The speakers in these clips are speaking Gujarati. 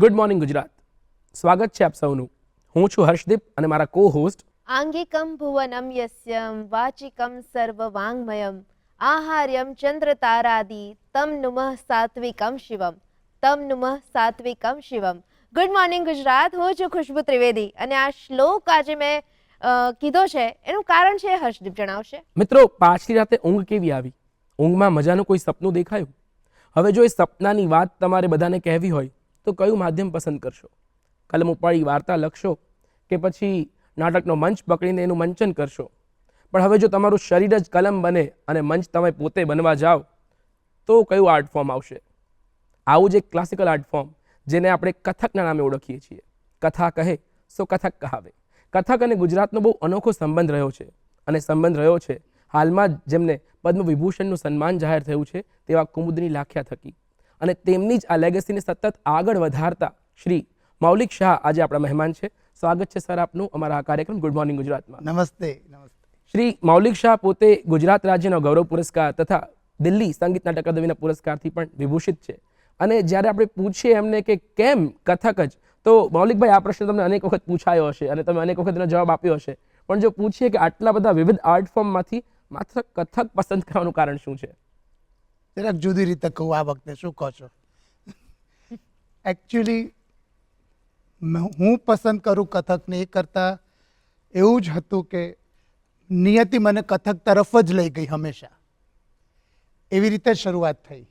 Good morning Gujarat. સ્વાગત છે આપ સૌનું. હું છું હર્ષદીપ અને મારા કો હોસ્ટ આંગિકમ ભુવનમ યસ્યમ વાચિકમ સર્વવાંગમયમ આહાર્યમ ચંદ્ર તારાદિ તમ નુમઃ સાત્વિકમ શિવમ તમ નુમઃ સાત્વિકમ શિવમ. Good morning Gujarat. હું છું ખુશ્બુ ત્રિવેદી અને આ શ્લોક આજે મેં કીધો છે એનું કારણ છે હર્ષદીપ જણાવશે. મિત્રો, પાછલી રાતે ઊંઘ કેવી આવી? ઊંઘમાં મજાનું કોઈ સપનું દેખાયું? હવે જો એ સપનાની વાત તમારે બધાને કહેવી હોય તો કયું માધ્યમ પસંદ કરશો? કલમ ઉપાડી વાર્તા લખશો કે પછી નાટકનો મંચ પકડીને એનું મંચન કરશો? પણ હવે જો તમારું શરીર જ કલમ બને અને મંચ તમે પોતે બનવા જાઓ તો કયું આર્ટ ફોર્મ આવશે? આવું જ એક ક્લાસિકલ આર્ટ ફોર્મ જેને આપણે કથકના નામે ઓળખીએ છીએ. કથા કહે સો કથક કહાવે. કથક અને ગુજરાતનો બહુ અનોખો સંબંધ રહ્યો છે અને સંબંધ રહ્યો છે હાલમાં જ જેમને પદ્મ વિભૂષણનું સન્માન જાહેર થયું છે તેવા કુમુદની લાખ્યા થકી. અને તેમની જ આ લેગસીને સતત આગળ વધારતા શ્રી મૌલિક શાહ આજે આપણા મહેમાન છે. સ્વાગત છે સર આપનું અમારા આ કાર્યક્રમ ગુડ મોર્નિંગ ગુજરાતમાં. નમસ્તે. નમસ્તે. શ્રી મૌલિક શાહ પોતે ગુજરાત રાજ્યનો ગૌરવ પુરસ્કાર તથા દિલ્હી સંગીત નાટક અકાદમીના પુરસ્કારથી પણ વિભૂષિત છે. અને જ્યારે આપણે પૂછીએ એમને કે કેમ કથક જ, તો મૌલિકભાઈ આ પ્રશ્ન તમને અનેક વખત પૂછાયો હશે અને તમે અનેક વખત એનો જવાબ આપ્યો હશે, પણ જો પૂછીએ કે આટલા બધા વિવિધ આર્ટ ફોર્મમાંથી માત્ર કથક પસંદ કરવાનું કારણ શું છે? જરાક જુદી રીતે કહું આ વખતે. શું કહો છો? એકચ્યુઅલી હું પસંદ કરું કથકને એ કરતાં એવું જ હતું કે નિયતિ મને કથક તરફ જ લઈ ગઈ હંમેશા. એવી રીતે શરૂઆત થઈ.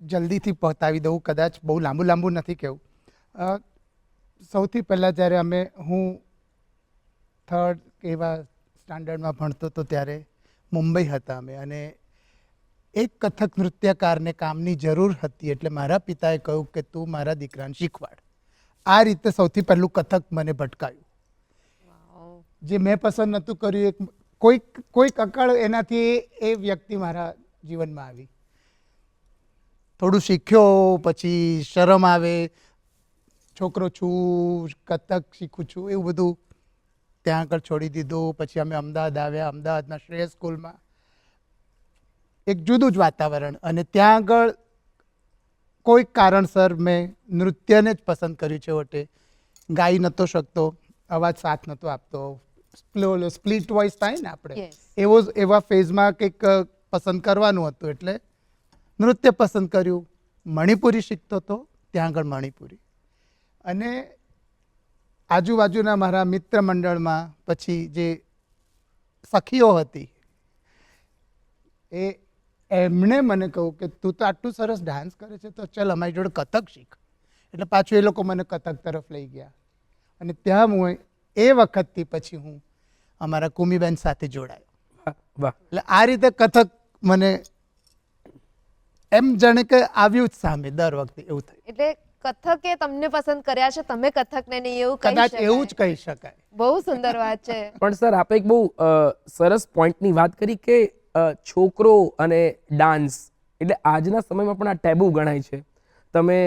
જલ્દીથી પહોંચાવી દઉં, કદાચ બહુ લાંબુ નથી કહેવું. સૌથી પહેલાં જ્યારે હું થર્ડ એવા સ્ટાન્ડર્ડમાં ભણતો હતો ત્યારે મુંબઈ હતા અમે, અને એક કથક નૃત્યકારને કામની જરૂર હતી એટલે મારા પિતાએ કહ્યું કે તું મારા દીકરાને શીખવાડ. આ રીતે સૌથી પહેલું કથક મને ભટકાયું, જે મેં પસંદ નહોતું કર્યું. કોઈક અકળ એનાથી એ વ્યક્તિ મારા જીવનમાં આવી. થોડું શીખ્યો, પછી શરમ આવે, છોકરો છું, કથક શીખું છું, એવું બધું ત્યાં આગળ છોડી દીધું. પછી અમે અમદાવાદ આવ્યા. અમદાવાદના શ્રેયસ સ્કૂલમાં એક જુદું જ વાતાવરણ, અને ત્યાં આગળ કોઈક કારણસર મેં નૃત્યને જ પસંદ કર્યું. છેવટે ગાઈ નહોતો શકતો, અવાજ સાથ નહોતો આપતો, સ્પ્લિટ વોઇસ થાય ને આપણે, એવા ફેઝમાં કંઈક પસંદ કરવાનું હતું એટલે નૃત્ય પસંદ કર્યું. મણિપુરી શીખતો હતો ત્યાં આગળ મણિપુરી, અને આજુબાજુના મારા મિત્ર મંડળમાં પછી જે સખીઓ હતી એમણે મને કહ્યું કે તું તો આટલું સરસ ડાન્સ કરે છે તો ચાલ અમારી જોડે કથક શીખ. એટલે પાછું એ લોકો મને કથક તરફ લઈ ગયા, અને ત્યાં હું એ વખતથી પછી હું અમારા કુમીબેન સાથે જોડાયો. વાહ. એટલે આ રીતે કથક મને એમ જાણે કે આવ્યું જ સામે દર વખતે એવું થયું. એટલે કથકે તમને પસંદ કર્યા છે, તમે કથકને નહીં, એવું કહી કદાચ શકાય. એવું જ કહી શકાય. બહુ સુંદર વાત છે. પણ સર, આપે એક બહુ સરસ પોઈન્ટની વાત કરી કે છોકરો અને ડાન્સ એટલે આજના સમયમાં પણ આ ટેબુ ગણાય છે. તમે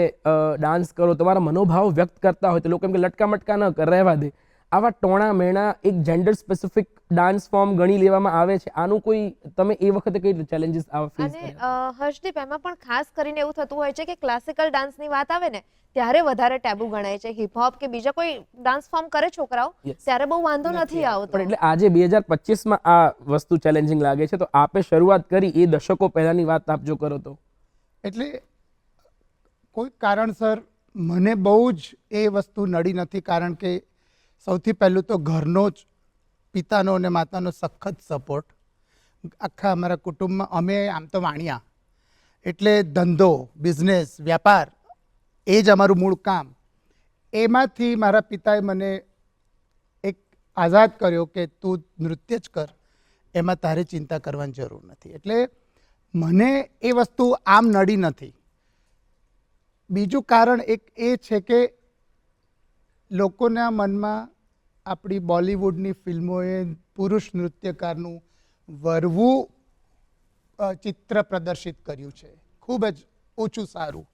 ડાન્સ કરો, તમારા મનોભાવ વ્યક્ત કરતા હોય તો લોકો એમ કે લટકા મટકા ન કર, રહેવા દે. આવા ટોણા મેણા એક જેન્ડર સ્પેસિફિક ડાન્સ ફોર્મ ગણી લેવામાં આવે છે. આનું કોઈ તમે એ વખતે કઈ ચેલેન્જીસ આવા ફેસ અને કર્યા? હર્ષદીપ, એમાં પણ ખાસ કરીને એવું થતું હોય છે કે ક્લાસિકલ ડાન્સની વાત આવે ને ત્યારે વધારે ટેબુ ગણાય છે. હિપહોપ કે બીજા કોઈ ડાન્સ ફોર્મ કરે છોકરાઓ ત્યારે બહુ વાંધો નથી આવતો. પણ એટલે આજે 2025માં આ વસ્તુ ચેલેન્જિંગ લાગે છે. તો આપે શરૂઆત કરી એ દશકો પહેલાની વાત આપ જો કરો તો? એટલે કોઈ કારણસર મને બહુ જ એ વસ્તુ નડી નથી, કારણ કે સૌથી પહેલું તો ઘરનો જ પિતાનો અને માતાનો સખત સપોર્ટ. આખા અમારા કુટુંબમાં અમે આમ તો વાણિયા, એટલે ધંધો, બિઝનેસ, વ્યાપાર એ જ અમારું મૂળ કામ. એમાંથી મારા પિતાએ મને એક આઝાદ કર્યો કે તું નૃત્ય જ કર, એમાં તારે ચિંતા કરવાની જરૂર નથી. એટલે મને એ વસ્તુ આમ નડી નથી. બીજું કારણ એક એ છે કે લોકોના મનમાં આપણી બોલિવૂડની ફિલ્મોએ પુરુષ નૃત્યકારનું વરવું ચિત્ર પ્રદર્શિત કર્યું છે, ખૂબ જ ઓછું સારું.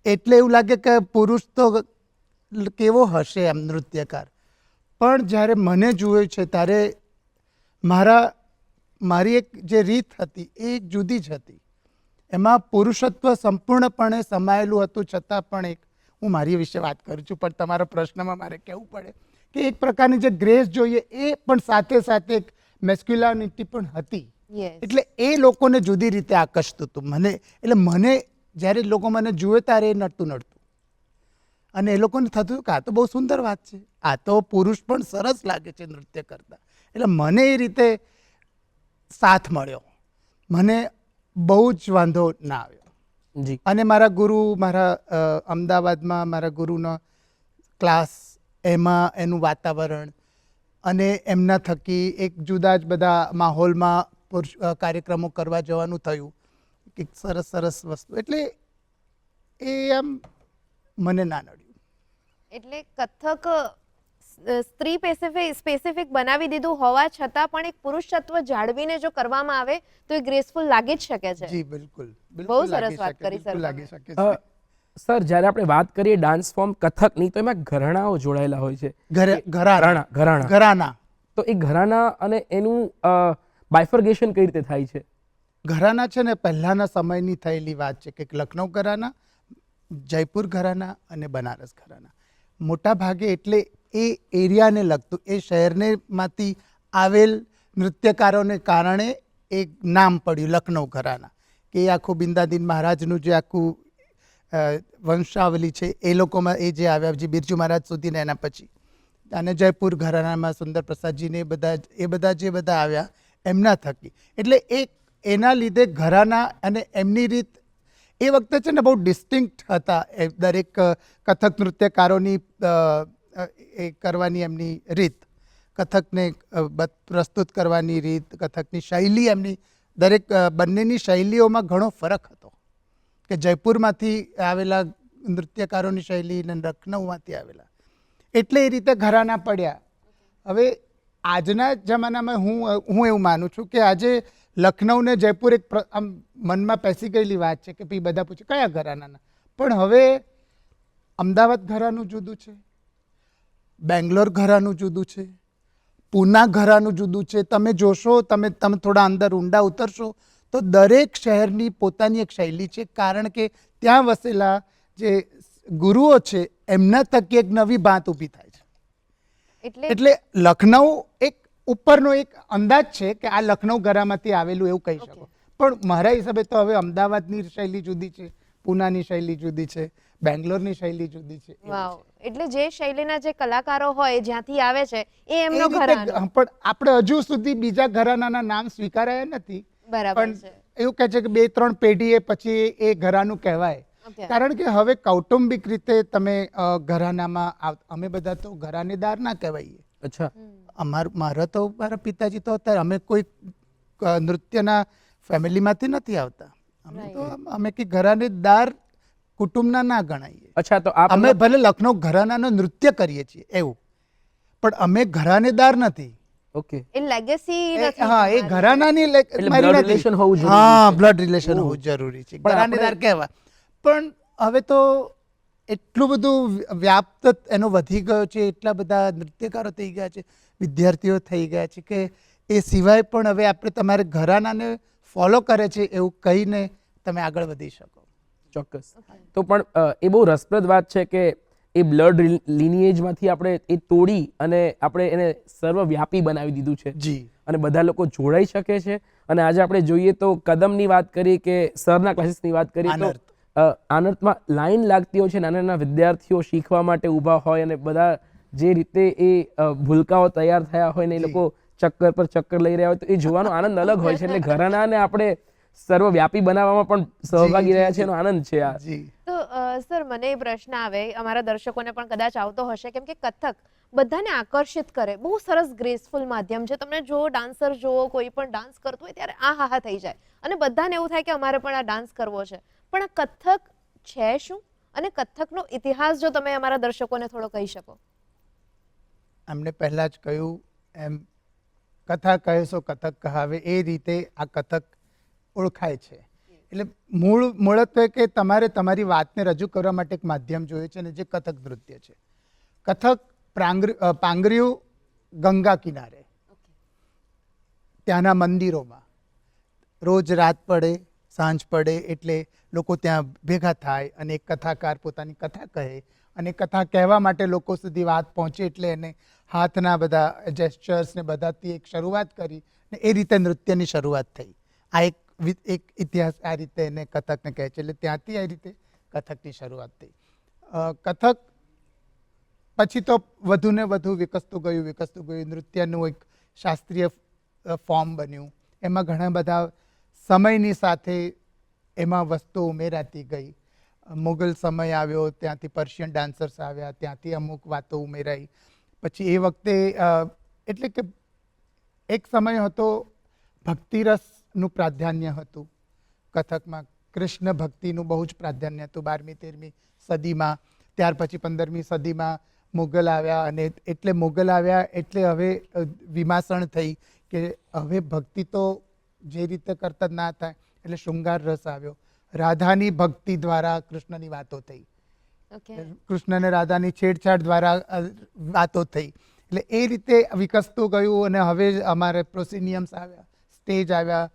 એટલે એવું લાગે કે પુરુષ તો કેવો હશે એમ નૃત્યકાર. પણ જ્યારે મને જોયું છે ત્યારે મારી એક જે રીત હતી એ એક જુદી જ હતી. એમાં પુરુષત્વ સંપૂર્ણપણે સમાયેલું હતું, છતાં પણ એક હું મારી વિશે વાત કરું છું, પણ તમારા પ્રશ્નમાં મારે કહેવું પડે કે એક પ્રકારની જે ગ્રેસ જોઈએ એ પણ સાથે સાથે એક મેસ્ક્યુલાનિટી પણ હતી. યસ, એટલે એ લોકોને જુદી રીતે આકર્ષતું હતું મને. એટલે મને જ્યારે લોકો મને જુએ ત્યારે એ નડતું અને એ લોકોને થતું હતું કે આ તો બહુ સુંદર વાત છે, આ તો પુરુષ પણ સરસ લાગે છે નૃત્ય કરતા. એટલે મને એ રીતે સાથ મળ્યો, મને બહુ જ વાંધો ના આવ્યો. જી. અને મારા ગુરુ, મારા અમદાવાદમાં મારા ગુરુનો ક્લાસ, એમાં એનું વાતાવરણ અને એમના થકી એક જુદા જ બધા માહોલમાં કાર્યક્રમો કરવા જવાનું થયું, એક સરસ સરસ વસ્તુ. એટલે એ આમ મને ના નડ્યું. એટલે કથક સ્ત્રી સ્પેસિફિક બનાવી દીધું હોવા છતાં પણ એક પુરુષત્વ જાળવીને જો કરવામાં આવે તો એ ગ્રેસફુલ લાગી જ શકે છે. જી બિલકુલ, બહુ સરસ વાત કરી સર તમે. લાગી શકે છે. સર, જ્યારે આપણે વાત કરીએ ડાન્સ ફોર્મ કથકની, તો એમાં ઘરાણાઓ જોડાયેલા હોય છે. ઘરાણા. ઘરાના તો એ ઘરાના અને એનું બાયફર્ગેશન કઈ રીતે થાય છે? ઘરાના છે ને પહેલાના સમયની થયેલી વાત છે કે લખનઉ ઘરાના, જયપુર ઘરાના અને બનારસ ઘરાના. મોટા ભાગે એટલે એ એરિયાને લગતું, એ શહેરને માંથી આવેલ નૃત્યકારોને કારણે એક નામ પડ્યું લખનઉ ઘરાના, કે એ આખું બિંદાદીન મહારાજનું જે આખું વંશાવલી છે એ લોકોમાં એ જે આવ્યા, જે બિરજુ મહારાજ સુધીને એના પછી, અને જયપુર ઘરાનામાં સુંદર પ્રસાદજીને એ બધા જે બધા આવ્યા એમના થકી. એટલે એક એના લીધે ઘરાના અને એમની રીત એ વખતે છે ને બહુ ડિસ્ટિંક્ટ હતા. એ દરેક કથક નૃત્યકારોની એ કરવાની એમની રીત, કથકને પ્રસ્તુત કરવાની રીત, કથકની શૈલી, એમની દરેક બંનેની શૈલીઓમાં ઘણો ફરક હતો. કે જયપુરમાંથી આવેલા નૃત્યકારોની શૈલી અને લખનઉમાંથી આવેલા, એટલે એ રીતે ઘરાના પડ્યા. હવે આજના જમાનામાં હું એવું માનું છું કે આજે લખનઉ ને જયપુર એક આમ મનમાં પેસી ગયેલી વાત છે કે ભાઈ બધા પૂછે કયા ઘરાનાના, પણ હવે અમદાવાદ ઘરાનું જુદું છે, બેંગ્લોર ઘરાનું જુદું છે, પૂના ઘરાનું જુદું છે. તમે જોશો, તમે થોડા અંદર ઊંડા ઉતરશો તો દરેક શહેરની પોતાની એક શૈલી છે, કારણ કે ત્યાં વસેલા જે ગુરુઓ છે એમના થકી એક નવી ભાત ઊભી થાય છે. એટલે લખનઉ એક ઉપરનો એક અંદાજ છે કે આ લખનઉ ઘરામાંથી આવેલું એવું કહી શકો, પણ મારા હિસાબે તો હવે અમદાવાદની શૈલી જુદી છે, પૂનાની શૈલી જુદી છે, બેંગ્લોરની શૈલી જુદી છે. વાવ, એટલે જે શૈલીના જે કલાકારો હોય જ્યાંથી આવે છે એ એમનો ઘરાનો. પણ આપણે હજુ સુધી બીજા ઘરાનાના નામ સ્વીકારાયા નથી. બરાબર પણ છે. એવું કહે છે કે 2-3 પેઢીએ પછી એ ઘરાનું કહેવાય. કારણ કે હવે કૌટુંબિક રીતે તમે ઘરાનામાં, અમે બધા તો ઘરાનેદાર ના કહેવાઈએ. અચ્છા. મારા પિતાજી તો અત્યારે, અમે કોઈ નૃત્યના ફેમિલીમાંથી નથી આવતા, અમે કે ઘરાનેદાર કુટુંબના ના ગણાઈએ. અચ્છા, તો અમે ભલે લખનઉ ઘરાનાનો નૃત્ય કરીએ છીએ એવું, પણ અમે ઘરાનેદાર નથી. ઓકે. એ લેગેસી નથી. હા, એ ઘરાનાની blood relation હોવું જરૂરી હા, છે. બ્લડ રિલેશન હોવું જરૂરી છે, ઘરાનેદાર કહેવાય. પણ હવે તો એટલું બધું વ્યાપ્ત એનો વધી ગયો છે, એટલા બધા નૃત્યકારો થઈ ગયા છે, વિદ્યાર્થીઓ થઈ ગયા છે કે એ સિવાય પણ હવે આપણે તમારે ઘરાનાને ફોલો કરે છે એવું કહીને તમે આગળ વધી શકો. ચોક્કસ. તો પણ એ બહુ રસપ્રદ વાત છે કે એ બ્લડ લિનિએજમાંથી આપણે એ તોડી અને આપણે એને સર્વવ્યાપી બનાવી દીધું છે. જી. અને બધા લોકો જોડાઈ શકે છે. અને આજે આપણે જોઈએ તો કદમની વાત કરી કે સરના ક્લાસીસની વાત કરી તો આનર્થમાં લાઈન લાગતી હોય છે, નાના નાના વિદ્યાર્થીઓ શીખવા માટે ઊભા હોય અને બધા જે રીતે એ ભૂલકાઓ તૈયાર થયા હોય ને એ લોકો ચક્કર પર ચક્કર લઈ રહ્યા હોય તો એ જોવાનો આનંદ અલગ હોય છે. એટલે ઘરાનાને આપણે સર્વવ્યાપી બનાવવામાં પણ સહભાગી રહ્યા છે, એનો આનંદ છે આ. તો સર, મને એ પ્રશ્ન આવે, અમારા દર્શકોને પણ કદાચ આવતો હશે, કેમ કે કથક બધાને આકર્ષિત કરે, બહુ સરસ ગ્રેસફુલ માધ્યમ છે. તમને જો ડાન્સર જુઓ, કોઈ પણ ડાન્સ કરતું હોય ત્યારે આ હા થઈ જાય અને બધાને એવું થાય કે અમારે પણ આ ડાન્સ કરવો છે. પણ આ કથક છે શું, અને કથકનો ઇતિહાસ જો તમે અમારા દર્શકોને થોડો કહી શકો. અમને પહેલા જ કહ્યું એમ, કથા કહેશો કથક કહાવે, એ રીતે આ કથક ઓળખાય છે. એટલે મૂળત્વે કે તમારે તમારી વાતને રજૂ કરવા માટે એક માધ્યમ જોઈએ છે, અને જે કથક નૃત્ય છે. કથક પાંગર્યું ગંગા કિનારે, ત્યાંના મંદિરોમાં રોજ રાત પડે, સાંજ પડે એટલે લોકો ત્યાં ભેગા થાય અને એક કથાકાર પોતાની કથા કહે અને કથા કહેવા માટે લોકો સુધી વાત પહોંચે એટલે એને હાથના બધા જેસ્ચર્સ ને બધાથી એક શરૂઆત કરી ને એ રીતે નૃત્યની શરૂઆત થઈ. આ એક ઇતિહાસ આ રીતે એને કથકને કહે છે. એટલે ત્યાંથી આ રીતે કથકની શરૂઆત થઈ. કથક પછી તો વધુ ને વધુ વિકસતું ગયું. નૃત્યનું એક શાસ્ત્રીય ફોર્મ બન્યું. એમાં ઘણા બધા સમયની સાથે એમાં વસ્તુઓ ઉમેરાતી ગઈ. મુગલ સમય આવ્યો, ત્યાંથી પર્શિયન ડાન્સર્સ આવ્યા, ત્યાંથી અમુક વાતો ઉમેરાઈ. પછી એ વખતે એટલે કે એક સમય હતો ભક્તિરસનું પ્રાધાન્ય હતું કથકમાં. કૃષ્ણ ભક્તિનું બહુ જ પ્રાધાન્ય હતું 12મી-13મી સદીમાં. ત્યાર પછી 15મી સદીમાં મુગલ આવ્યા અને એટલે મુગલ આવ્યા એટલે હવે વિમાસણ થઈ કે હવે ભક્તિ તો જે રીતે કરતા ના થાય એટલે શૃંગાર રસ આવ્યો. રાધાની ભક્તિ દ્વારા કૃષ્ણની વાતો થઈ. કૃષ્ણ અને રાધાની છેડછાડ દ્વારા વાતો થઈ. એટલે એ રીતે વિકસતું ગયું અને હવે અમારે પ્રોસિનિયમ્સ આવ્યા, સ્ટેજ આવ્યા,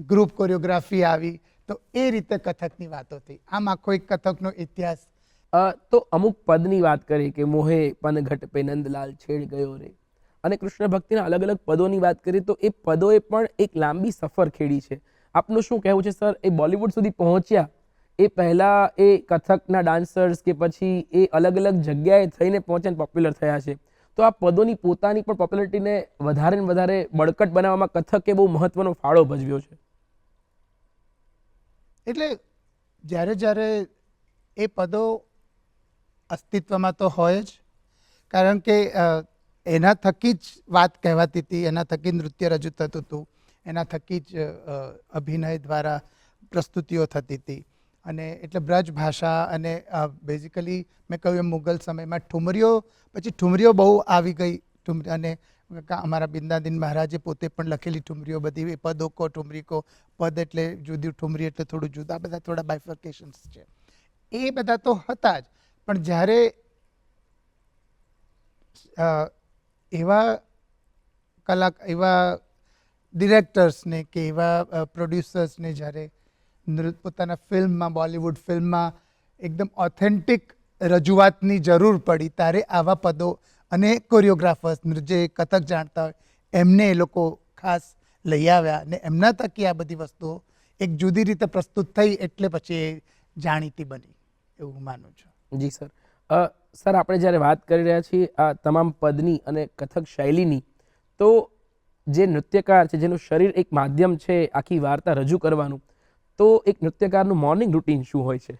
ગ્રુપ કોરિયોગ્રાફી આવી. તો એ રીતે કથકની વાતો થઈ. આમ આખો એક કથકનો ઇતિહાસ. તો અમુક પદની વાત કરીએ કે મોહે પનઘટ પે નંદલાલ છેડ ગયો રે, અને કૃષ્ણ ભક્તિના અલગ અલગ પદોની વાત કરીએ તો એ પદોએ પણ એક લાંબી સફર ખેડી છે. આપનું શું કહેવું છે સર, એ બોલિવૂડ સુધી પહોંચ્યા એ પહેલા એ કથકના ડાન્સર્સ કે પછી એ અલગ અલગ જગ્યાએ થઈને પહોંચ્યા પોપ્યુલર થયા છે, તો આ પદોની પોતાની પણ પોપ્યુલરિટીને વધારે ને વધારે બળકટ બનાવવામાં કથકે બહુ મહત્વનો ફાળો ભજવ્યો છે. એટલે જ્યારે જ્યારે એ પદો અસ્તિત્વમાં તો હોય જ, કારણ કે એના થકી જ વાત કહેવાતી હતી, એના થકી નૃત્ય રજૂ થતું હતું, એના થકી જ અભિનય દ્વારા પ્રસ્તુતિઓ થતી હતી. અને એટલે બ્રજ ભાષા અને બેઝિકલી મેં કહ્યું એમ મુગલ સમયમાં ઠુમરીઓ બહુ આવી ગઈ. અને અમારા બિંદાદીન મહારાજે પોતે પણ લખેલી ઠુમરીઓ બધી, પદો કો ઠુમરી કો, પદ એટલે જુદી, ઠુમરી એટલે થોડું જુદા, બધા થોડા બાયફર્કેશન્સ છે. એ બધા તો હતા જ, પણ જ્યારે એવા ડિરેક્ટર્સને કે એવા પ્રોડ્યુસર્સને જ્યારે પોતાના ફિલ્મમાં, બોલિવૂડ ફિલ્મમાં એકદમ ઓથેન્ટિક રજૂઆતની જરૂર પડી, ત્યારે આવા પદો અને કોરિયોગ્રાફર્સ જે કથક જાણતા હોય એમને એ લોકો ખાસ લઈ આવ્યા અને એમના થકી આ બધી વસ્તુઓ એક જુદી રીતે પ્રસ્તુત થઈ એટલે પછી એ જાણીતી બની, એવું હું માનું છું. જી સર. સર, આપણે જ્યારે વાત કરી રહ્યા છીએ આ તમામ પદની અને કથક શૈલીની, તો જે નૃત્યકાર છે જેનું શરીર એક માધ્યમ છે આખી વાર્તા રજૂ કરવાનું, તો એક નૃત્યકારનું મોર્નિંગ રૂટીન શું હોય છે?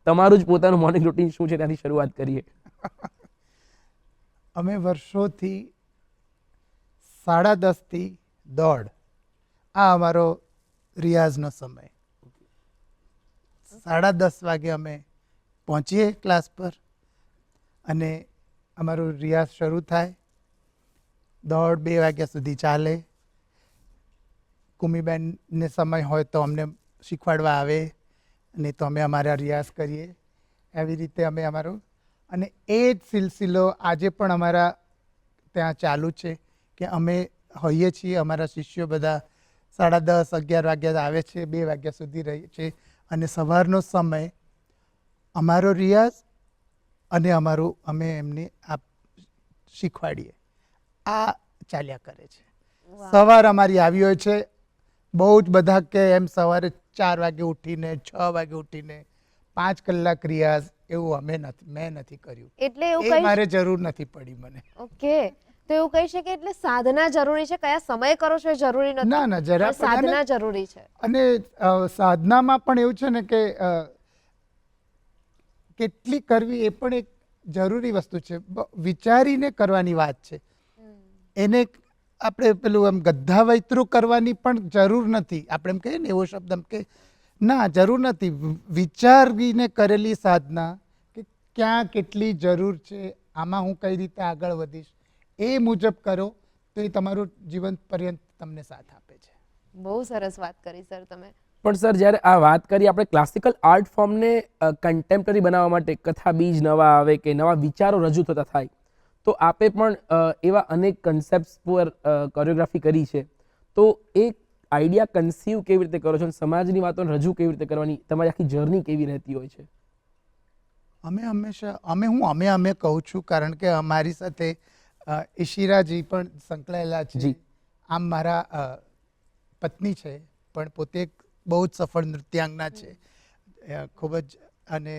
તમારું જ પોતાનું મોર્નિંગ રૂટીન શું છે, ત્યાંથી શરૂઆત કરીએ. અમે વર્ષોથી 10:30 થી 1:30 આ અમારો રિયાઝનો સમય. 10:30 વાગે અમે પહોંચીએ ક્લાસ પર અને અમારો રિયાઝ શરૂ થાય. 1:30-2 વાગ્યા સુધી ચાલે. કુમીબેનને સમય હોય તો અમને શીખવાડવા આવે અને તો અમે અમારા રિયાઝ કરીએ. એવી રીતે અમે અમારું, અને એ જ સિલસિલો આજે પણ અમારા ત્યાં ચાલુ છે કે અમે હોઈએ છીએ. અમારા શિષ્યો બધા 10:30-11 વાગ્યા આવે છે, 2 વાગ્યા સુધી રહીએ છીએ અને સવારનો સમય અમારો રિયાઝ અને અમે એમને શીખવાડીએ. આ ચાલ્યા કરે છે. સવાર અમારી આવી હોય છે. બહુ જ બધા કે એમ સવારે 4 વાગે ઉઠીને 6 વાગે ઉઠીને 5 કલાક રિયાઝ, એવું મેં નથી કર્યું. એટલે એવું એ મારે જરૂર નથી પડી મને. ઓકે, તો એવું કહી શકે એટલે સાધના જરૂરી છે, કયા સમય કરો છો એ જરૂરી નથી. ના, જરા સાધના જરૂરી છે. અને સાધનામાં પણ એવું છે ને કે કેટલી કરવી એ પણ એક જરૂરી વસ્તુ છે. વિચારીને કરવાની વાત છે. એને આપણે પેલું એમ ગધા વૈતરું કરવાની પણ જરૂર નથી. આપણે એમ કહીએ ને એવો શબ્દ એમ કે ના, જરૂર નથી. વિચારીને કરેલી સાધના કે ક્યાં કેટલી જરૂર છે, આમાં હું કઈ રીતે આગળ વધીશ, એ મુજબ કરો તો એ તમારું જીવન પર્યંત તમને સાથ આપે છે. બહુ સરસ વાત કરી સર તમે. પણ સર, જ્યારે આ વાત કરીએ આપણે ક્લાસિકલ આર્ટ ફોર્મને કન્ટેમ્પરરી બનાવવા માટે, કથા બીજ નવા આવે કે નવા વિચારો રજૂ થતા થાય, તો આપે પણ એવા અનેક કન્સેપ્ટ્સ પર કોરિયોગ્રાફી કરી છે. તો એ આઈડિયા કન્સીવ કેવી રીતે કરો છો અને સમાજની વાતોને રજૂ કેવી રીતે કરવાની તમારી આખી જર્ની કેવી રહેતી હોય છે? અમે હંમેશા અમે કહું છું, કારણ કે અમારી સાથે ઈશિરાજી પણ સંકળાયેલા છે. જી. આમ મારા પત્ની છે, પણ પોતે એક બહુ જ સફળ નૃત્યાંગના છે. ખૂબ જ, અને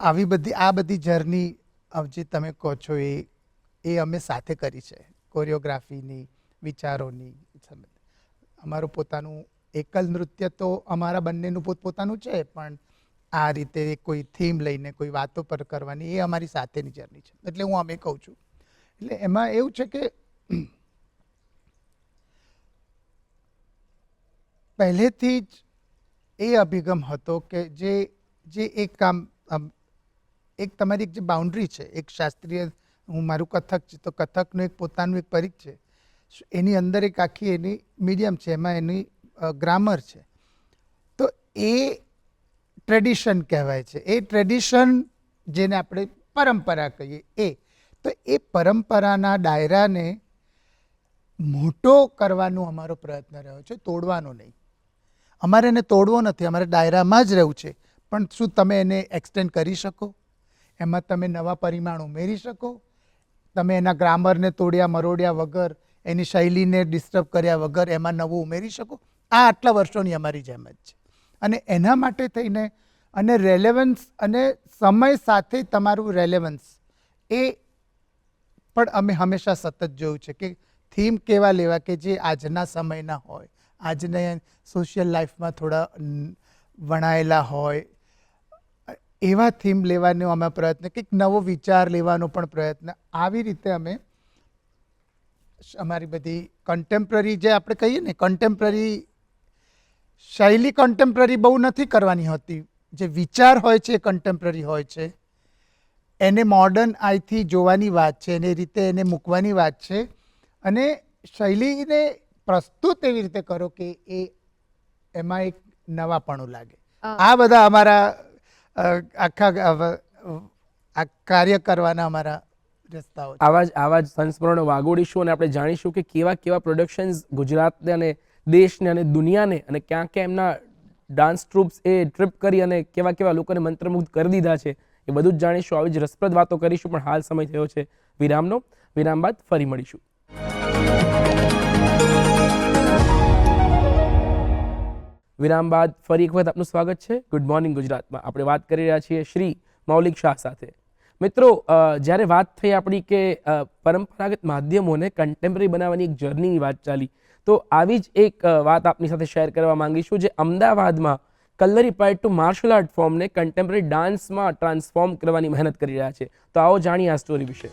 આ બધી જર્ની જે તમે કહો છો એ અમે સાથે કરી છે. કોરિયોગ્રાફીની, વિચારોની. અમારું પોતાનું એકલ નૃત્ય તો અમારા બંનેનું પોતપોતાનું છે, પણ આ રીતે કોઈ થીમ લઈને કોઈ વાતો પર કરવાની એ અમારી સાથેની જર્ની છે. એટલે હું અમે કહું છું. એટલે એમાં એવું છે કે પહેલેથી જ એ અભિગમ હતો કે જે એક કામ, એક તમારી જે બાઉન્ડ્રી છે, એક શાસ્ત્રીય, મારું કથક છે તો કથકનું એક પોતાનું એક પરિઘ છે, એની અંદર એક આખી એની મીડિયમ છે, એમાં એની ગ્રામર છે. તો એ ટ્રેડિશન કહેવાય છે. એ ટ્રેડિશન જેને આપણે પરંપરા કહીએ, તો એ પરંપરાના દાયરાને મોટો કરવાનો અમારો પ્રયત્ન રહ્યો છે, તોડવાનો નહીં. અમારે એને તોડવો નથી, અમારે દાયરામાં જ રહેવું છે. પણ શું તમે એને એક્સટેન્ડ કરી શકો? એમાં તમે નવા પરિમાણ ઉમેરી શકો? તમે એના ગ્રામરને તોડ્યા મરોડ્યા વગર, એની શૈલીને ડિસ્ટર્બ કર્યા વગર એમાં નવું ઉમેરી શકો? આ આટલા વર્ષોની અમારી જેમ જ છે. અને એના માટે થઈને, અને રેલેવન્સ અને સમય સાથે તમારું રેલેવન્સ એ પણ અમે હંમેશા સતત જોયું છે કે થીમ કેવા લેવા કે જે આજના સમયના હોય, આજના સોશિયલ લાઈફમાં થોડા વણાયેલા હોય, એવા થીમ લેવાનો અમે પ્રયત્ન, કંઈક નવો વિચાર લેવાનો પણ પ્રયત્ન. આવી રીતે અમે અમારી બધી કન્ટેમ્પરરી, જે આપણે કહીએ ને કન્ટેમ્પરરી શૈલી, કન્ટેમ્પરરી બહુ નથી કરવાની હોતી. જે વિચાર હોય છે એ કન્ટેમ્પરરી હોય છે. એને મોડર્ન આઈથી જોવાની વાત છે, એને રીતે એને મૂકવાની વાત છે. અને શૈલીને પ્રસ્તુત એવી રીતે કરો કે એમાં એક નવાપણું લાગે. આ બધા અમારા આખા કાર્ય કરવાના અમારા રસ્તાઓ છે. આવા જ સંસ્મરણો વાગોડીશું અને આપણે જાણીશું કે કેવા કેવા પ્રોડક્શન્સ ગુજરાતને અને દેશને અને દુનિયાને અને ક્યાં ક્યાં એમના ડાન્સ ટ્રુપ્સ એ ટ્રીપ કરી અને કેવા કેવા લોકોને મંત્રમુગ્ધ કરી દીધા છે. એ બધું જ જાણીશું. આવી જ રસપ્રદ વાતો કરીશું, પણ હાલ સમય થયો છે વિરામનો. વિરામ બાદ ફરી મળીશું. વિરામ બાદ ફરી એક વખત આપનું સ્વાગત છે ગુડ મોર્નિંગ ગુજરાતમાં. આપણે વાત કરી રહ્યા છીએ શ્રી મૌલિક શાહ સાથે. મિત્રો, જ્યારે વાત થઈ આપણી કે પરંપરાગત માધ્યમોને કન્ટેમ્પરરી બનાવવાની એક જર્નીની વાત ચાલી, તો આવી જ એક વાત આપની સાથે શેર કરવા માંગીશું, જે અમદાવાદમાં કલ્લરીપાયટ્ટુ માર્શલ આર્ટ ફોર્મને કન્ટેમ્પરરી ડાન્સમાં ટ્રાન્સફોર્મ કરવાની મહેનત કરી રહ્યા છે. તો આવો જાણીએ આ સ્ટોરી વિશે.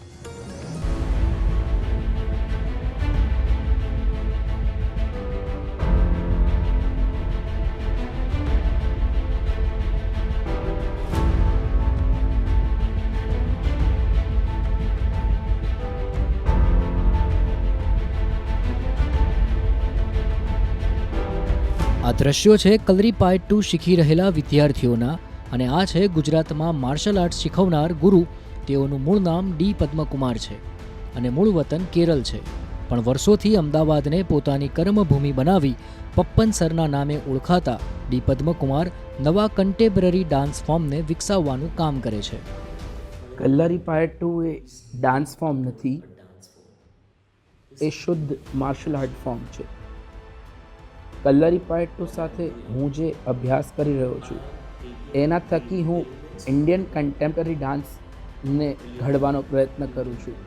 આ દ્રશ્યો છે કલરીપાયટ્ટુ શીખી રહેલા વિદ્યાર્થીઓના, અને આ છે ગુજરાતમાં માર્શલ આર્ટ્સ શીખવનાર ગુરુ. તેઓનું મૂળ નામ ડી પદ્મકુમાર છે અને મૂળ વતન કેરળ છે, પણ વર્ષોથી અમદાવાદને પોતાની કર્મભૂમિ બનાવી પપ્પન સરના નામે ઓળખાતા ડી પદ્મકુમાર નવા કન્ટેમ્પરરી ડાન્સ ફોર્મને વિકસાવવાનું કામ કરે છે. કલ્લરીપાયટ્ટુ એ ડાન્સ ફોર્મ નથી, એ શુદ્ધ માર્શલ આર્ટ ફોર્મ છે. કલ્લરીપાયટ્ટુ સાથે હું જે અભ્યાસ કરી રહ્યો છું, એના થકી હું ઇન્ડિયન કન્ટેમ્પરરી ડાન્સને ઘડવાનો પ્રયત્ન કરું છું.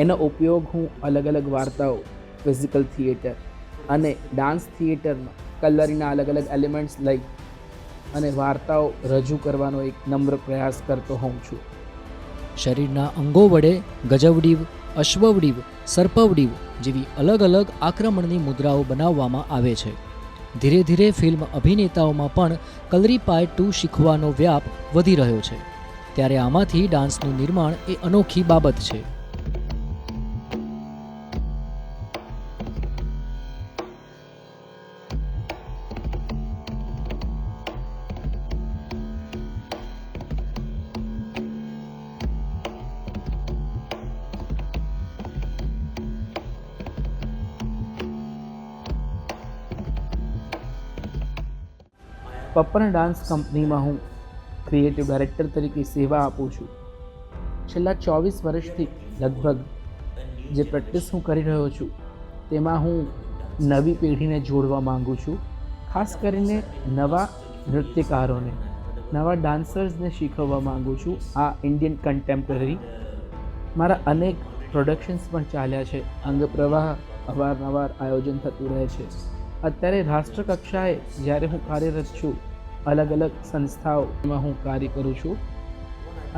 એનો ઉપયોગ હું અલગ અલગ વાર્તાઓ, ફિઝિકલ થિયેટર અને ડાન્સ થિયેટરમાં કલ્લરીના અલગ અલગ એલિમેન્ટ્સ લઈ અને વાર્તાઓ રજૂ કરવાનો એક નમ્ર પ્રયાસ કરતો હોઉં છું. શરીરના અંગો વડે ગજવડીવ, અશ્વવડીવ, સર્પવડીવ જેવી અલગ અલગ આક્રમણની મુદ્રાઓ બનાવવામાં આવે છે. ધીરે ધીરે ફિલ્મ અભિનેતાઓમાં પણ કલરીપાયટ્ટુ શીખવાનો વ્યાપ વધી રહ્યો છે. ત્યારે આમાંથી ડાન્સનું નિર્માણ એ અનોખી બાબત છે. પપ્પન ડાન્સ કંપનીમાં હું ક્રિએટિવ ડાયરેક્ટર તરીકે સેવા આપું છું. છેલ્લા 24 વર્ષથી લગભગ જે પ્રેક્ટિસ હું કરી રહ્યો છું તેમાં હું નવી પેઢીને જોડવા માગું છું. ખાસ કરીને નવા નૃત્યકારોને, નવા ડાન્સર્સને શીખવવા માગું છું આ ઇન્ડિયન કન્ટેમ્પરરી. મારા અનેક પ્રોડક્શન્સ પણ ચાલ્યા છે. અંગપ્રવાહ અવારનવાર આયોજન થતું રહે છે. અત્યારે રાષ્ટ્રકક્ષાએ જ્યારે હું કાર્યરત છું, અલગ અલગ સંસ્થાઓમાં હું કાર્ય કરું છું.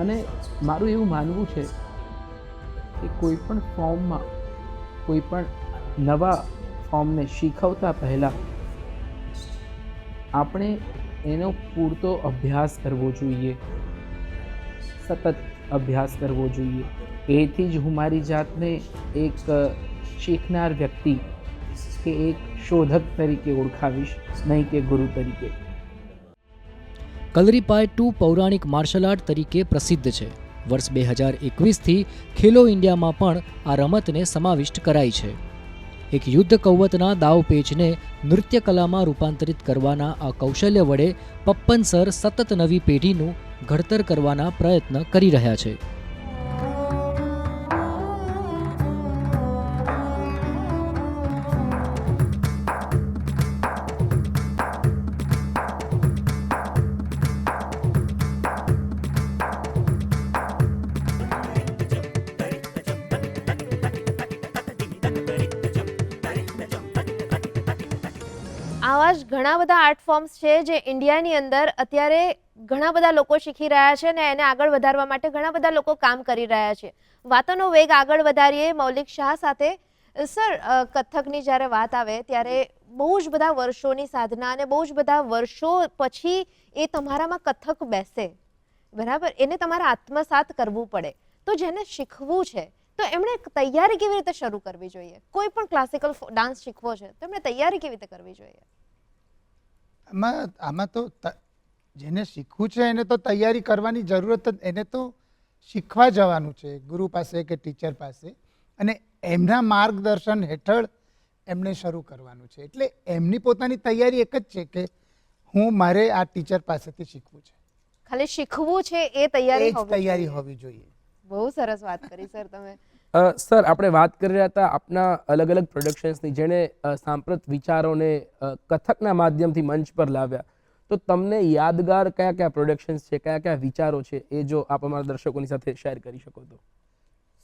અને મારું એવું માનવું છે કે કોઈ પણ ફોર્મમાં, કોઈ પણ નવા ફોર્મને શીખવતા પહેલાં આપણે એનો પૂરતો અભ્યાસ કરવો જોઈએ, સતત અભ્યાસ કરવો જોઈએ. એથી જ હું મારી જાતને એક શીખનાર વ્યક્તિ કે એક શોધક તરીકે ઓળખાવીશ, નહીં કે ગુરુ તરીકે. કલરીપાય 2 પૌરાણિક માર્શલ આર્ટ તરીકે પ્રસિદ્ધ છે. વર્ષ 2021થી ખેલો ઇન્ડિયામાં પણ આ રમતને સમાવિષ્ટ કરાઈ છે. એક યુદ્ધ કૌવતના દાવપેચને નૃત્ય કલામાં રૂપાંતરિત કરવાના આ કૌશલ્ય વડે પપ્પન સર સતત નવી પેઢીનું ઘડતર કરવાના પ્રયત્ન કરી રહ્યા છે. આવા જ ઘણા બધા આર્ટ ફોર્મ્સ છે જે ઇન્ડિયાની અંદર અત્યારે ઘણા બધા લોકો શીખી રહ્યા છે ને એને આગળ વધારવા માટે ઘણા બધા લોકો કામ કરી રહ્યા છે. વાતોનો વેગ આગળ વધારીએ મૌલિક શાહ સાથે. સર, કથકની જ્યારે વાત આવે ત્યારે બહુ જ બધા વર્ષોની સાધના અને બહુ જ બધા વર્ષો પછી એ તમારામાં કથક બેસે, બરાબર? એને તમારે આત્મસાત કરવું પડે. તો જેને શીખવું છે તો એમણે તૈયારી કેવી રીતે શરૂ કરવી જોઈએ? કોઈ પણ ક્લાસિકલ ડાન્સ શીખવો છે તો એમણે તૈયારી કેવી રીતે કરવી જોઈએ? આમાં તો જેને શીખવું છે એને તો તૈયારી કરવાની જરૂરત જ, એને તો શીખવા જવાનું છે ગુરુ પાસે કે ટીચર પાસે, અને એમના માર્ગદર્શન હેઠળ એમને શરૂ કરવાનું છે. એટલે એમની પોતાની તૈયારી એક જ છે કે મારે આ ટીચર પાસેથી શીખવું છે. ખાલી શીખવું છે એ તૈયારી હોવી જોઈએ. બહુ સરસ વાત કરી સર તમે. સર, આપણે વાત કરી રહ્યા હતા આપના અલગ અલગ પ્રોડક્શન્સની, જેણે સાંપ્રત વિચારોને કથકના માધ્યમથી મંચ પર લાવ્યા. તો તમને યાદગાર કયા કયા પ્રોડક્શન્સ છે, કયા કયા વિચારો છે, એ જો આપ અમારા દર્શકોની સાથે શેર કરી શકો તો?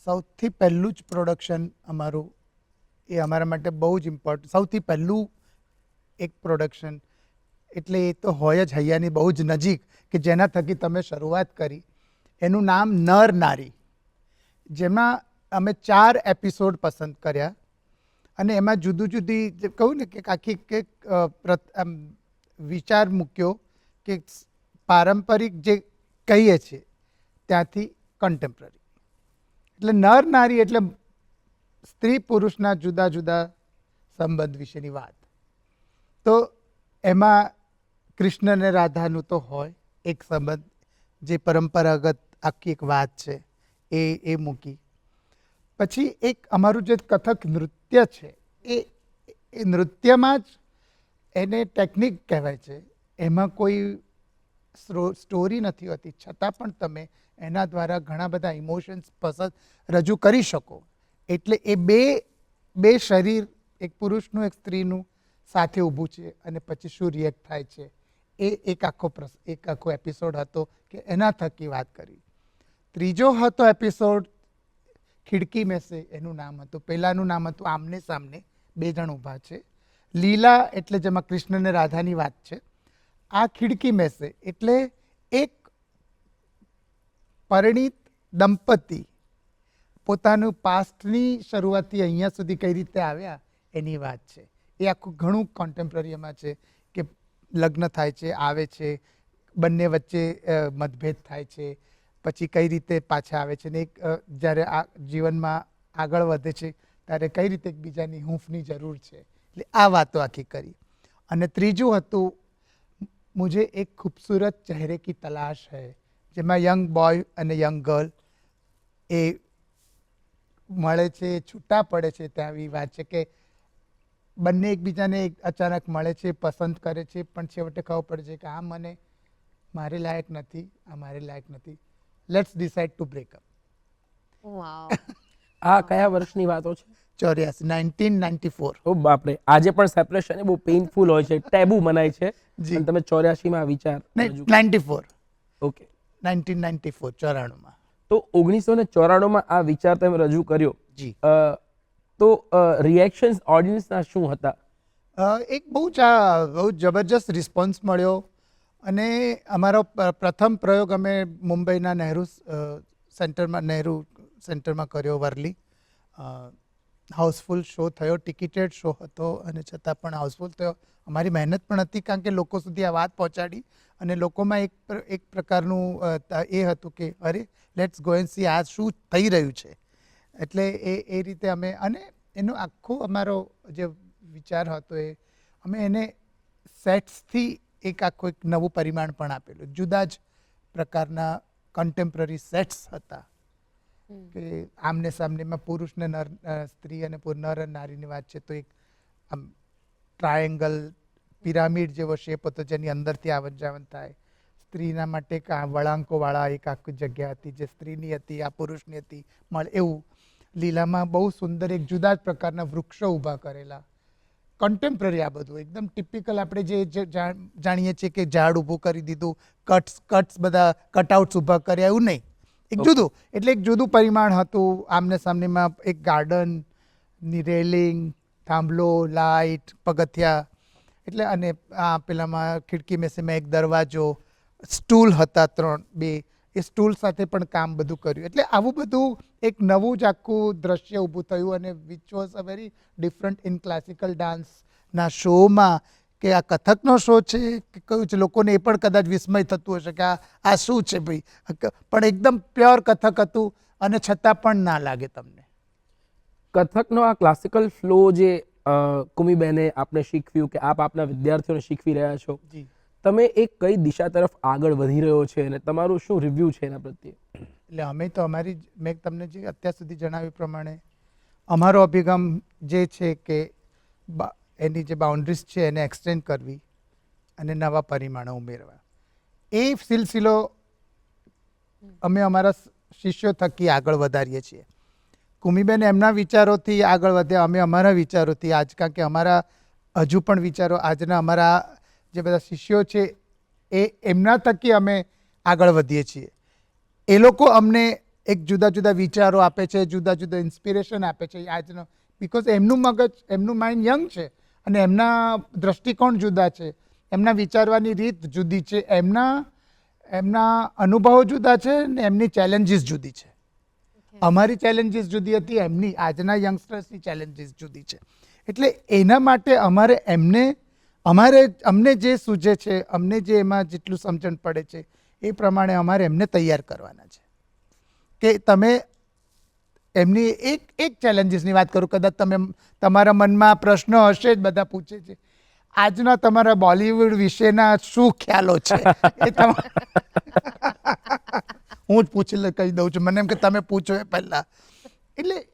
સૌથી પહેલું જ પ્રોડક્શન અમારું, એ અમારા માટે બહુ જ ઇમ્પોર્ટન્ટ, સૌથી પહેલું એક પ્રોડક્શન એટલે એ તો હોય જ હૈયાની બહુ જ નજીક, કે જેના થકી તમે શરૂઆત કરી. એનું નામ નર નારી, જેમાં અમે 4 એપિસોડ પસંદ કર્યા અને એમાં જુદી જુદી જે કહું ને કે આખી વિચાર મૂક્યો કે પારંપરિક જે કહીએ છીએ ત્યાંથી કન્ટેમ્પરરી. એટલે નર નારી એટલે સ્ત્રી પુરુષના જુદા જુદા સંબંધ વિશેની વાત. તો એમાં કૃષ્ણ અને રાધાનું તો હોય એક સંબંધ, જે પરંપરાગત આખી એક વાત છે એ મૂકી. પછી એક અમારું જે કથક નૃત્ય છે એ નૃત્યમાં જ એને ટેકનિક કહેવાય છે, એમાં કોઈ સ્ટોરી નથી હોતી, છતાં પણ તમે એના દ્વારા ઘણા બધા ઇમોશન્સ પસંદ રજૂ કરી શકો. એટલે એ બે શરીર, એક પુરુષનું એક સ્ત્રીનું સાથે ઊભું છે અને પછી શું રિએક્ટ થાય છે, એ એક આખો એપિસોડ હતો કે એના થકી વાત કરી. ત્રીજો હતો એપિસોડ ખિડકી મેં સે, એનું નામ હતું. પહેલાંનું નામ હતું આમને સામને, 2 જણ ઊભા છે. લીલા એટલે જેમાં કૃષ્ણ અને રાધાની વાત છે. આ ખિડકી મેં સે એટલે એક પરિણીત દંપતી પોતાનું પાસ્ટની શરૂઆતથી અહીંયા સુધી કઈ રીતે આવ્યા એની વાત છે. એ આખું ઘણું કોન્ટેમ્પરરી એમાં છે કે લગ્ન થાય છે, આવે છે, બંને વચ્ચે મતભેદ થાય છે, પછી કઈ રીતે પાછા આવે છે, ને એક જ્યારે આ જીવનમાં આગળ વધે છે ત્યારે કઈ રીતે એકબીજાની હૂંફની જરૂર છે. એટલે આ વાતો આખી કરી. અને ત્રીજું હતું મુझे એક ખૂબસૂરત ચહેરે કી તલાશ હૈ, જેમાં યંગ બોય અને યંગ ગર્લ એ મળે છે, છૂટા પડે છે, ત્યાં એવી વાત છે કે બંને એકબીજાને અચાનક મળે છે, પસંદ કરે છે, પણ છેવટે ખબર પડે છે કે આ મને મારે લાયક નથી, આ મારે લાયક નથી, લેટ્સ ડિસાઇડ ટુ બ્રેકઅપ. વાવ. આ કયા વર્ષની વાતો છે? 1994. ઓ બાપરે, આજે પણ સેપરેશન એ બહુ પેઇનફુલ હોય છે, ટેબુ મનાય છે. જી. અને તમે 84 માં વિચાર નહીં, રજૂ 94. ઓકે. 1994, 94માં. તો 1994 માં આ વિચાર તમે રજૂ કર્યો. જી. તો રિએક્શન્સ ઓડિયન્સના શું હતા? એક બહુ જબરજસ્ત રિસ્પોન્સ મળ્યો અને અમારો પ્રથમ પ્રયોગ અમે મુંબઈના નહેરુ સેન્ટરમાં કર્યો, વર્લી. હાઉસફુલ શો થયો, ટિકિટેડ શો હતો અને છતાં પણ હાઉસફુલ થયો. અમારી મહેનત પણ હતી, કારણ કે લોકો સુધી આ વાત પહોંચાડી અને લોકોમાં એક પ્રકારનું એ હતું કે અરે લેટ્સ ગો એન્ડ સી આ શું થઈ રહ્યું છે. એટલે એ રીતે અમે, અને એનો આખો અમારો જે વિચાર હતો એ અમે એને સેટ્સથી એક આખું એક નવું પરિમાણ પણ આપેલું. જુદા જ પ્રકારના કન્ટેમ્પરરી સેટ્સ હતા કે આમને સામનેમાં પુરુષ ને નર, સ્ત્રી અને નર અને નારીની વાત છે તો એક આમ ટ્રાયેંગલ પિરામિડ જેવો શેપ હતો જેની અંદરથી આવન જાવન થાય. સ્ત્રીના માટે એક વળાંકોવાળા એક આખી જગ્યા હતી જે સ્ત્રીની હતી, આ પુરુષની હતી, એવું. લીલામાં બહુ સુંદર એક જુદા જ પ્રકારના વૃક્ષો ઊભા કરેલા, કન્ટેમ્પરરી. આ બધું એકદમ ટિપિકલ આપણે જે જાણીએ છીએ કે ઝાડ ઊભું કરી દીધું, કટ્સ બધા કટઆઉટ્સ ઊભા કર્યા, એવું નહીં, એક જુદું. એટલે એક જુદું પરિમાણ હતું. આમને સામનેમાં એક ગાર્ડનની રેલિંગ, થાંભલો, લાઇટ, પગથિયા, એટલે અને આ પેલામાં ખિડકી મેસેમાં એક દરવાજો, સ્ટૂલ હતા 3-2, એ સ્ટૂલ સાથે પણ કામ બધું કર્યું. એટલે આવું બધું એક નવું જ આખું દ્રશ્ય ઊભું થયું અને which was a very different in classical ડાન્સના શોમાં કે આ કથકનો શો છે કે કયું છે. લોકોને એ પણ કદાચ વિસ્મય થતું હશે કે આ શું છે ભાઈ, પણ એકદમ પ્યોર કથક હતું અને છતાં પણ ના લાગે તમને. કથકનો આ ક્લાસિકલ ફ્લો જે કુમીબેને આપને શીખવ્યું કે આપ આપના વિદ્યાર્થીઓને શીખવી રહ્યા છો, જી. તમે એક કઈ દિશા તરફ આગળ વધી રહ્યો છે અને તમારું શું રિવ્યુ છે એના પ્રત્યે? એટલે અમે તો અમારી, મેં તમને જે અત્યાર સુધી જણાવ્યું પ્રમાણે અમારો અભિગમ જે છે કે એની જે બાઉન્ડ્રીઝ છે એને એક્સટેન્ડ કરવી અને નવા પરિમાણો ઉમેરવા. એ સિલસિલો અમે અમારા શિષ્યો થકી આગળ વધારીએ છીએ. કુમીબેન એમના વિચારોથી આગળ વધ્યા, અમે અમારા વિચારોથી. આજ કારણ કે અમારા હજુ પણ વિચારો આજના અમારા જે બધા શિષ્યો છે એ એમના થકી અમે આગળ વધીએ છીએ. એ લોકો અમને એક જુદા જુદા વિચારો આપે છે, જુદા જુદા ઇન્સ્પિરેશન આપે છે આજનો, બિકોઝ એમનું મગજ, એમનું માઇન્ડ યંગ છે અને એમના દ્રષ્ટિકોણ જુદા છે, એમના વિચારવાની રીત જુદી છે, એમના અનુભવો જુદા છે ને એમની ચેલેન્જીસ જુદી છે. અમારી ચેલેન્જીસ જુદી હતી, એમની આજના યંગસ્ટર્સની ચેલેન્જીસ જુદી છે. એટલે એના માટે અમને જે સૂઝે છે, અમને જે એમાં જેટલું સમજણ પડે છે એ પ્રમાણે અમારે એમને તૈયાર કરવાના છે. કે તમે એમની એક ચેલેન્જીસની વાત કરું, કદાચ તમે તમારા મનમાં પ્રશ્ન હશે જ, બધા પૂછે છે આજના તમારા બોલિવૂડ વિશેના શું ખ્યાલો છે, એ હું જ પૂછી કહી દઉં છું. મને એમ કે તમે પૂછો એ પહેલાં. એટલે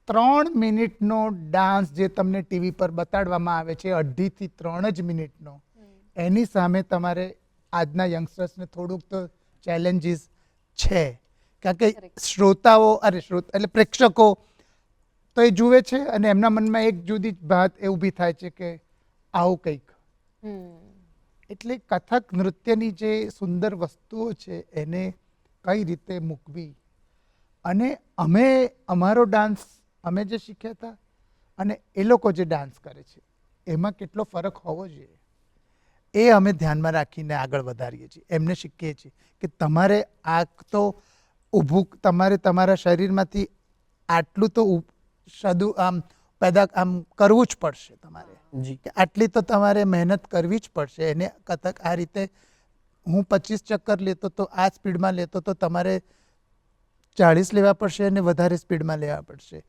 3 મિનિટનો ડાન્સ જે તમને ટીવી પર બતાડવામાં આવે છે, 2.5 થી 3 જ મિનિટનો, એની સામે તમારે આજના યંગસ્ટર્સને થોડુંક તો ચેલેન્જીસ છે. કારણ કે શ્રોતાઓ એટલે પ્રેક્ષકો તો એ જુએ છે અને એમના મનમાં એક જુદી જ વાત એ ઊભી થાય છે કે આવું કંઈક. એટલે કથક નૃત્યની જે સુંદર વસ્તુઓ છે એને કઈ રીતે મૂકવી, અને અમારો ડાન્સ અમે જે શીખ્યા હતા અને એ લોકો જે ડાન્સ કરે છે એમાં કેટલો ફરક હોવો જોઈએ એ અમે ધ્યાનમાં રાખીને આગળ વધારીએ છીએ. એમને શીખીએ છીએ કે તમારે આ તો ઊભું, તમારે તમારા શરીરમાંથી આટલું તો પેદા કરવું જ પડશે તમારે. જી. કે આટલી તો તમારે મહેનત કરવી જ પડશે. એને કથક આ રીતે હું 25 ચક્કર લેતો તો આ સ્પીડમાં લેતો તો તમારે 40 લેવા પડશે અને વધારે સ્પીડમાં લેવા પડશે.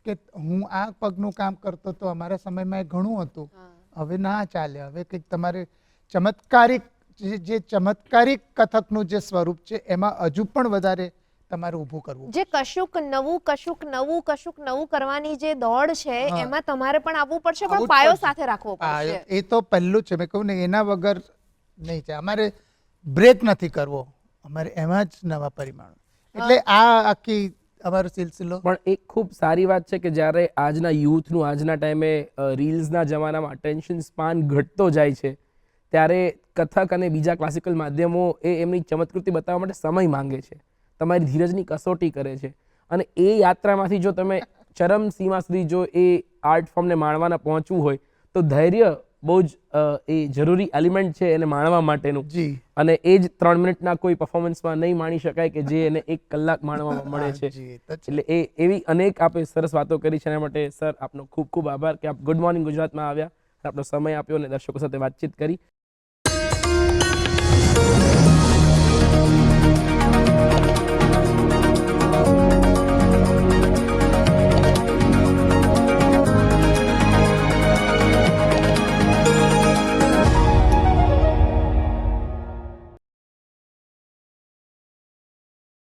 કે હું આ પગનું કામ કરતો તો અમારા સમયમાં એ ઘણું હતું, હવે ના ચાલે. હવે કંઈક તમારે ચમત્કારિક કથકનું જે સ્વરૂપ છે એમાં હજુ પણ વધારે તમારે ઊભું કરવું. જે કશુંક નવું કરવાની જે દોડ છે હા. એમાં તમારે પણ આવવું પડશે, આવવું પણ જ પાયો પડશે. સાથે રાખવો પડશે. એ તો પહેલું જ છે. મેં કહું ને એના વગર નહીં છે. અમારે બ્રેક નથી કરવો, અમારે એમાં જ નવા પરિમાણો. એટલે આ આખી અમારો સિલસિલો. પણ એક ખૂબ સારી વાત છે કે જ્યારે આજના યુથનું આજના ટાઈમે રીલ્સના જમાનામાં અટેન્શન સ્પાન ઘટતો જાય છે, ત્યારે કથક અને બીજા ક્લાસિકલ માધ્યમો એ એમની ચમત્કૃતિ બતાવવા માટે સમય માંગે છે, તમારી ધીરજની કસોટી કરે છે. અને એ યાત્રામાંથી જો તમે ચરમ સીમા સુધી જો એ આર્ટ ફોર્મને માણવાના પહોંચવું હોય તો ધૈર્ય બહુ જ એ જરૂરી એલિમેન્ટ છે એને માણવા માટેનું. જી. અને એ જ 3 મિનિટના કોઈ પરફોર્મન્સમાં નહીં માણી શકાય કે જે એને 1 કલાક માણવામાં મળે છે. જી, એ તો છે. એટલે એ એવી અનેક આપે સરસ વાતો કરી છે. એના માટે સર આપનો ખૂબ ખૂબ આભાર કે આપ ગુડ મોર્નિંગ ગુજરાતમાં આવ્યા, આપનો સમય આપ્યો અને દર્શકો સાથે વાતચીત કરી.